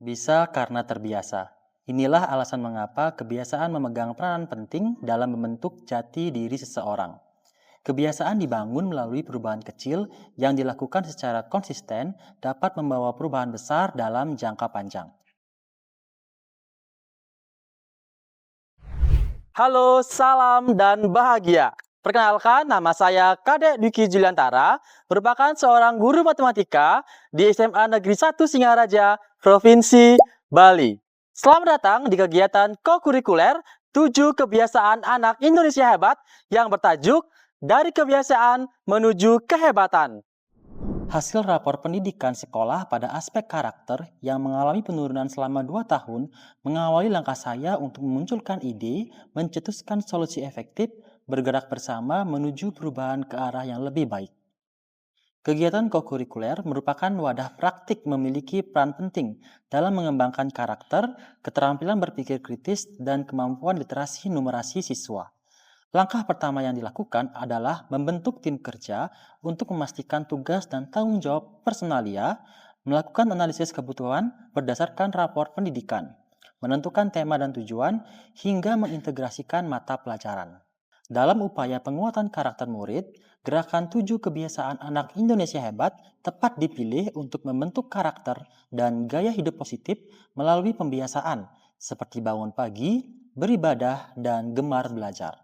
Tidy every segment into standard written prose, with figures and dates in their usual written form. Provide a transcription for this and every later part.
Bisa karena terbiasa. Inilah alasan mengapa kebiasaan memegang peranan penting dalam membentuk jati diri seseorang. Kebiasaan dibangun melalui perubahan kecil yang dilakukan secara konsisten dapat membawa perubahan besar dalam jangka panjang. Halo, salam dan bahagia. Perkenalkan, nama saya Kadek Dwiki Juliantara, merupakan seorang guru matematika di SMA Negeri 1 Singaraja, Provinsi Bali. Selamat datang di kegiatan kokurikuler 7 Kebiasaan Anak Indonesia Hebat yang bertajuk Dari Kebiasaan Menuju Kehebatan. Hasil rapor pendidikan sekolah pada aspek karakter yang mengalami penurunan selama 2 tahun mengawali langkah saya untuk memunculkan ide, mencetuskan solusi efektif, bergerak bersama menuju perubahan ke arah yang lebih baik. Kegiatan kokurikuler merupakan wadah praktik memiliki peran penting dalam mengembangkan karakter, keterampilan berpikir kritis, dan kemampuan literasi numerasi siswa. Langkah pertama yang dilakukan adalah membentuk tim kerja untuk memastikan tugas dan tanggung jawab personalia, melakukan analisis kebutuhan berdasarkan rapor pendidikan, menentukan tema dan tujuan, hingga mengintegrasikan mata pelajaran. Dalam upaya penguatan karakter murid, gerakan 7 kebiasaan anak Indonesia hebat tepat dipilih untuk membentuk karakter dan gaya hidup positif melalui pembiasaan, seperti bangun pagi, beribadah, dan gemar belajar.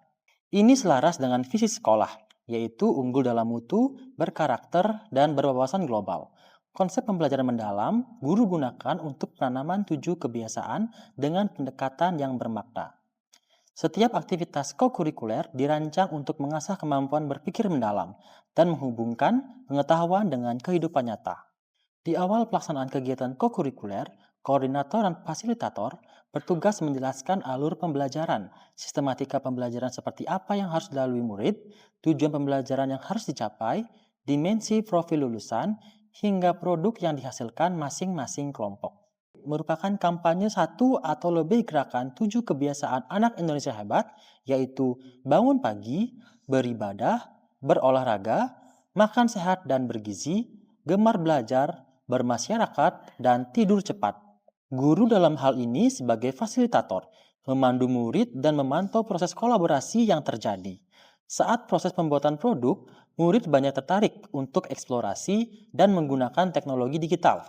Ini selaras dengan visi sekolah, yaitu unggul dalam mutu, berkarakter, dan berwawasan global. Konsep pembelajaran mendalam, guru gunakan untuk penanaman 7 kebiasaan dengan pendekatan yang bermakna. Setiap aktivitas kokurikuler dirancang untuk mengasah kemampuan berpikir mendalam dan menghubungkan pengetahuan dengan kehidupan nyata. Di awal pelaksanaan kegiatan kokurikuler, koordinator dan fasilitator bertugas menjelaskan alur pembelajaran, sistematika pembelajaran seperti apa yang harus dilalui murid, tujuan pembelajaran yang harus dicapai, dimensi profil lulusan, hingga produk yang dihasilkan masing-masing kelompok. Merupakan kampanye satu atau lebih gerakan 7 kebiasaan anak Indonesia hebat, yaitu bangun pagi, beribadah, berolahraga, makan sehat dan bergizi, gemar belajar, bermasyarakat, dan tidur cepat. Guru dalam hal ini sebagai fasilitator, memandu murid dan memantau proses kolaborasi yang terjadi. Saat proses pembuatan produk, murid banyak tertarik untuk eksplorasi dan menggunakan teknologi digital.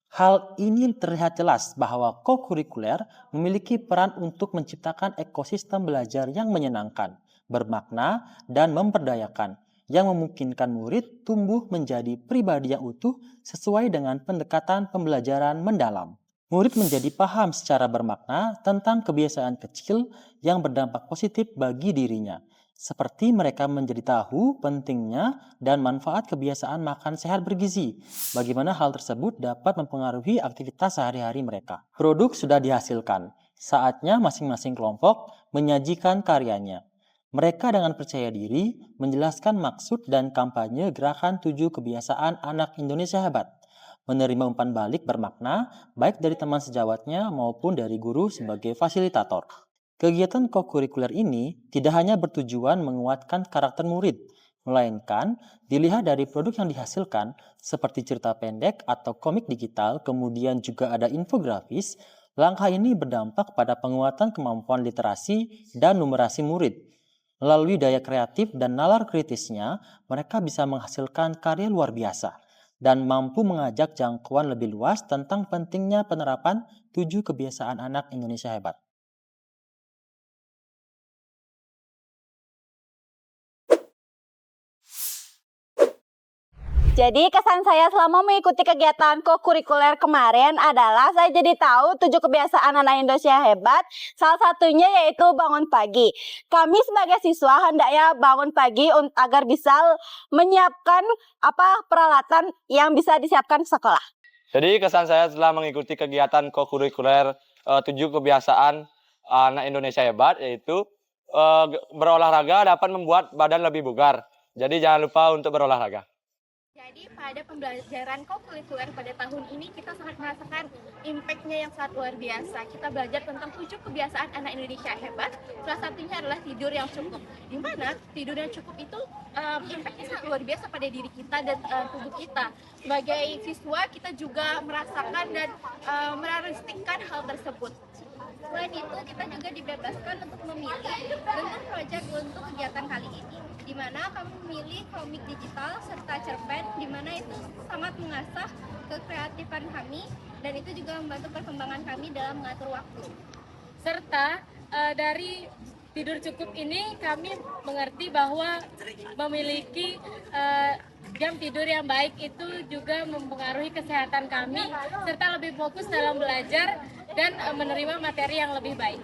Hal ini terlihat jelas bahwa kokurikuler memiliki peran untuk menciptakan ekosistem belajar yang menyenangkan, bermakna, dan memperdayakan, yang memungkinkan murid tumbuh menjadi pribadi yang utuh sesuai dengan pendekatan pembelajaran mendalam. Murid menjadi paham secara bermakna tentang kebiasaan kecil yang berdampak positif bagi dirinya, seperti mereka menjadi tahu pentingnya dan manfaat kebiasaan makan sehat bergizi. Bagaimana hal tersebut dapat mempengaruhi aktivitas sehari-hari mereka. Produk sudah dihasilkan. Saatnya masing-masing kelompok menyajikan karyanya. Mereka dengan percaya diri menjelaskan maksud dan kampanye gerakan 7 kebiasaan anak Indonesia hebat. Menerima umpan balik bermakna baik dari teman sejawatnya maupun dari guru sebagai fasilitator. Kegiatan kokurikuler ini tidak hanya bertujuan menguatkan karakter murid, melainkan dilihat dari produk yang dihasilkan seperti cerita pendek atau komik digital, kemudian juga ada infografis. Langkah ini berdampak pada penguatan kemampuan literasi dan numerasi murid. Melalui daya kreatif dan nalar kritisnya, mereka bisa menghasilkan karya luar biasa dan mampu mengajak jangkauan lebih luas tentang pentingnya penerapan 7 kebiasaan anak Indonesia hebat. Jadi kesan saya selama mengikuti kegiatan kokurikuler kemarin adalah saya jadi tahu 7 kebiasaan anak Indonesia hebat. Salah satunya yaitu bangun pagi. Kami sebagai siswa hendaknya bangun pagi agar bisa menyiapkan peralatan yang bisa disiapkan sekolah. Jadi kesan saya setelah mengikuti kegiatan kokurikuler 7 kebiasaan anak Indonesia hebat yaitu berolahraga dapat membuat badan lebih bugar. Jadi jangan lupa untuk berolahraga. Jadi pada pembelajaran kokurikuler pada tahun ini kita sangat merasakan impact-nya yang sangat luar biasa. Kita belajar tentang 7 kebiasaan anak Indonesia hebat. Salah satunya adalah tidur yang cukup. Di mana tidur yang cukup itu impact-nya sangat luar biasa pada diri kita dan tubuh kita. Sebagai siswa kita juga merasakan dan merealisasikan hal tersebut. Selain itu, kita juga dibebaskan untuk memilih bentuk proyek untuk kegiatan kali ini, di mana kami memilih komik digital serta cerpen, di mana itu sangat mengasah kekreatifan kami dan itu juga membantu perkembangan kami dalam mengatur waktu. Serta dari tidur cukup ini kami mengerti bahwa memiliki jam tidur yang baik itu juga mempengaruhi kesehatan kami serta lebih fokus dalam belajar dan menerima materi yang lebih baik.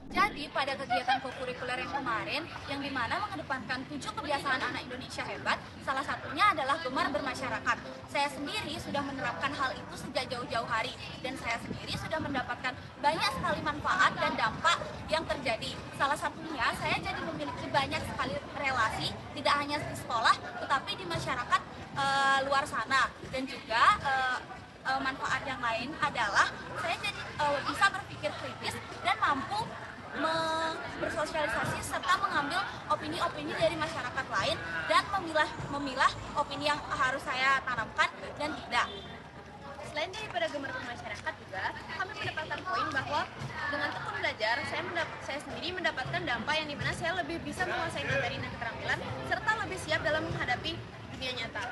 Jadi pada kegiatan kokurikuler yang kemarin, yang dimana mengedepankan 7 kebiasaan anak Indonesia hebat, salah satunya adalah gemar bermasyarakat. Saya sendiri sudah menerapkan hal itu sejak jauh-jauh hari, dan saya sendiri sudah mendapatkan banyak sekali manfaat dan dampak yang terjadi. Salah satunya, saya jadi memiliki banyak sekali relasi, tidak hanya di sekolah, tetapi di masyarakat luar sana. Dan juga manfaat yang lain adalah saya jadi bisa berpikir kritis dan mampu bersosialisasi serta mengambil opini-opini dari masyarakat lain dan memilah opini yang harus saya tanamkan dan tidak. Selain daripada gemar bermasyarakat juga, kami mendapatkan poin bahwa dengan tekun belajar, saya sendiri mendapatkan dampak yang dimana saya lebih bisa menguasai materi dan keterampilan serta lebih siap dalam menghadapi dunia nyata.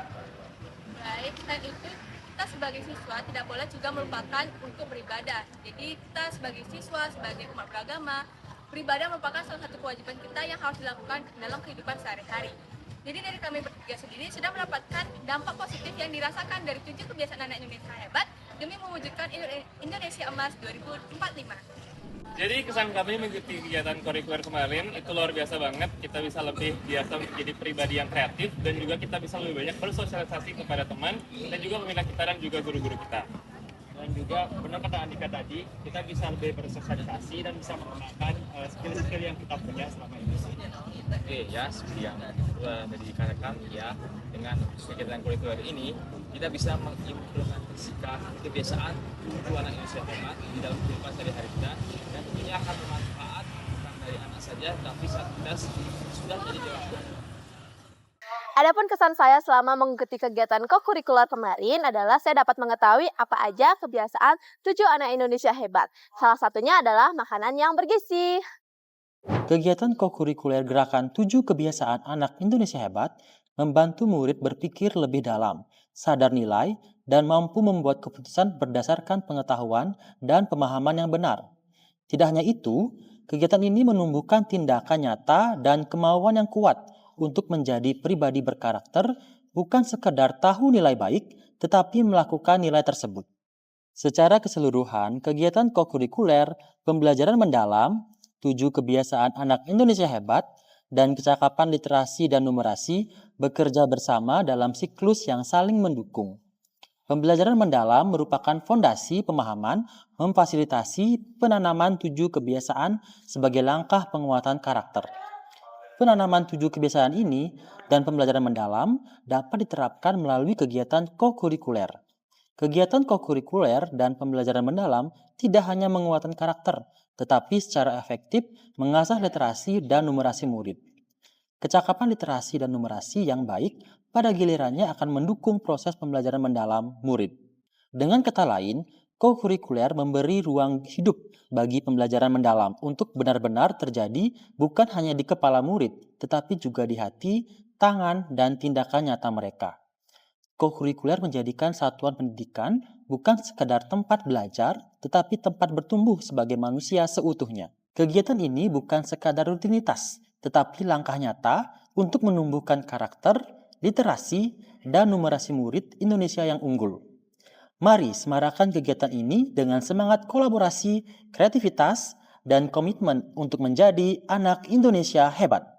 Baik, dan itu kita sebagai siswa tidak boleh juga melupakan untuk beribadah. Jadi kita sebagai siswa, sebagai umat beragama, beribadah merupakan salah satu kewajiban kita yang harus dilakukan dalam kehidupan sehari-hari. Jadi dari kami bertiga sendiri sudah mendapatkan dampak positif yang dirasakan dari 7 kebiasaan anak Indonesia hebat demi mewujudkan Indonesia Emas 2045. Jadi kesan kami mengikuti kegiatan kurikuler kemarin itu luar biasa banget. Kita bisa lebih biasa menjadi pribadi yang kreatif dan juga kita bisa lebih banyak bersosialisasi kepada teman dan juga peminat kita dan juga guru-guru kita. Dan juga benar kata Andika tadi, kita bisa lebih bersosialisasi dan bisa mengembangkan skill-skill yang kita punya selama ini. Oke ya, seperti yang tadi dikatakan ya, dengan kegiatan kurikuler ini kita bisa mengimplementasikan kebiasaan tujuan anak Indonesia hebat di dalam kehidupan sehari-hari kita dan tentunya akan bermanfaat bukan dari anak saja tapi saat kita sudah jadi dewasa. Adapun kesan saya selama mengikuti kegiatan kokurikuler kemarin adalah saya dapat mengetahui apa aja kebiasaan 7 anak Indonesia hebat. Salah satunya adalah makanan yang bergizi. Kegiatan kokurikuler gerakan 7 kebiasaan anak Indonesia hebat membantu murid berpikir lebih dalam, sadar nilai, dan mampu membuat keputusan berdasarkan pengetahuan dan pemahaman yang benar. Tidak hanya itu, kegiatan ini menumbuhkan tindakan nyata dan kemauan yang kuat untuk menjadi pribadi berkarakter, bukan sekedar tahu nilai baik, tetapi melakukan nilai tersebut. Secara keseluruhan, kegiatan kokurikuler, pembelajaran mendalam, 7 kebiasaan anak Indonesia hebat, dan kecakapan literasi dan numerasi bekerja bersama dalam siklus yang saling mendukung. Pembelajaran mendalam merupakan fondasi pemahaman, memfasilitasi penanaman 7 kebiasaan sebagai langkah penguatan karakter. Penanaman 7 kebiasaan ini dan pembelajaran mendalam dapat diterapkan melalui kegiatan kokurikuler. Kegiatan kokurikuler dan pembelajaran mendalam tidak hanya menguatkan karakter, tetapi secara efektif mengasah literasi dan numerasi murid. Kecakapan literasi dan numerasi yang baik pada gilirannya akan mendukung proses pembelajaran mendalam murid. Dengan kata lain, kokurikuler memberi ruang hidup bagi pembelajaran mendalam untuk benar-benar terjadi bukan hanya di kepala murid, tetapi juga di hati, tangan, dan tindakan nyata mereka. Kokurikuler menjadikan satuan pendidikan bukan sekadar tempat belajar, tetapi tempat bertumbuh sebagai manusia seutuhnya. Kegiatan ini bukan sekadar rutinitas, tetapi langkah nyata untuk menumbuhkan karakter, literasi, dan numerasi murid Indonesia yang unggul. Mari semarakan kegiatan ini dengan semangat kolaborasi, kreativitas, dan komitmen untuk menjadi anak Indonesia hebat.